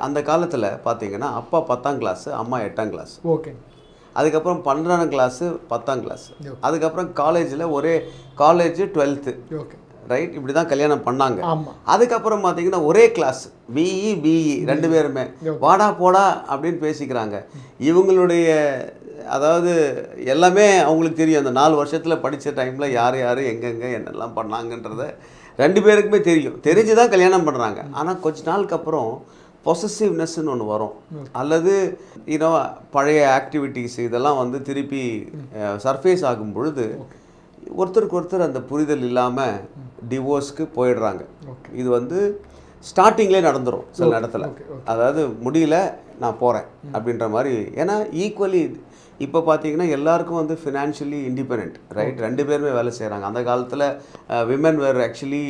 அந்த காலத்தில் பார்த்தீங்கன்னா அப்பா 10ஆம் கிளாஸு, அம்மா 8ஆம் கிளாஸ். ஓகே. அதுக்கப்புறம் 12ஆம் கிளாஸு, 10ஆம் கிளாஸ். அதுக்கப்புறம் காலேஜில் ஒரே காலேஜ் 12th. ஓகே. ரைட், இப்படி தான் கல்யாணம் பண்ணாங்க. ஆமாம். அதுக்கப்புறம் பார்த்தீங்கன்னா ஒரே கிளாஸ், பிஇ 2 பேருமே வாடா போடா அப்படின்னு பேசிக்கிறாங்க. இவங்களுடைய அதாவது எல்லாமே அவங்களுக்கு தெரியும். அந்த 4 வருஷத்தில் படித்த டைமில் யார் யார் எங்கெங்கே என்னெல்லாம் பண்ணாங்கன்றத 2 பேருக்குமே தெரியும். தெரிஞ்சு தான் கல்யாணம் பண்ணுறாங்க. ஆனால் கொஞ்ச நாளுக்கு அப்புறம் பொசசிவ்னஸ்ன்னு ஒன்று வரும். அல்லது பழைய ஆக்டிவிட்டீஸ் இதெல்லாம் வந்து திருப்பி சர்ஃபேஸ் ஆகும் பொழுது ஒருத்தருக்கு ஒருத்தர் அந்த புரிதல் இல்லாமல் டிவோர்ஸ்க்கு போயிடுறாங்க. இது வந்து ஸ்டார்டிங்லேயே நடந்துடும் சில இடத்துல. அதாவது முடியல நான் போகிறேன் அப்படின்ற மாதிரி. ஏன்னா ஈக்குவலி இப்போ பார்த்தீங்கன்னா எல்லாருக்கும் வந்து ஃபினான்ஷியலி இண்டிபெண்ட், ரைட்? 2 பேருமே வேலை செய்கிறாங்க. அந்த காலத்தில் women were actually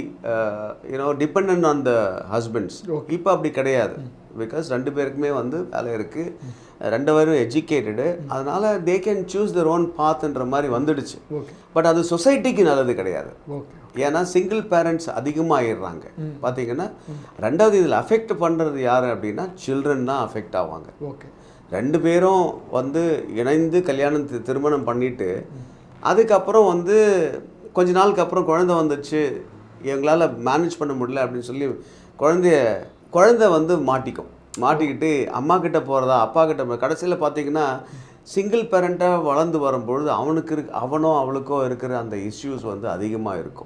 depend on the husbands. இப்போ அப்படி கிடையாது. பிகாஸ் 2 பேருக்குமே வந்து வேலை இருக்குது, 2 பேரும் எஜுகேட்டடு. அதனால் they can choose their own பாத்ன்ற மாதிரி வந்துடுச்சு. பட் அது சொசைட்டிக்கு நல்லது கிடையாது. ஏன்னா சிங்கிள் பேரண்ட்ஸ் அதிகமாகிடுறாங்க. பார்த்தீங்கன்னா 2வது இதில் அஃபெக்ட் பண்ணுறது யார் அப்படின்னா சில்ட்ரன் தான் அஃபெக்ட் ஆவாங்க. 2 பேரும் வந்து இணைந்து திருமணம் பண்ணிவிட்டு அதுக்கப்புறம் வந்து கொஞ்ச நாளுக்கு அப்புறம் குழந்தை வந்துடுச்சு, எங்களால் மேனேஜ் பண்ண முடியல அப்படின்னு சொல்லி குழந்தை வந்து மாட்டிக்கிட்டு அம்மா கிட்ட போகிறதா அப்பா கிட்ட கடைசியில் பார்த்தீங்கன்னா சிங்கிள் பேரண்ட்டாக வளர்ந்து வரும்பொழுது அவனோ அவளுக்கோ இருக்கிற அந்த இஷ்யூஸ் வந்து அதிகமாக இருக்கும்.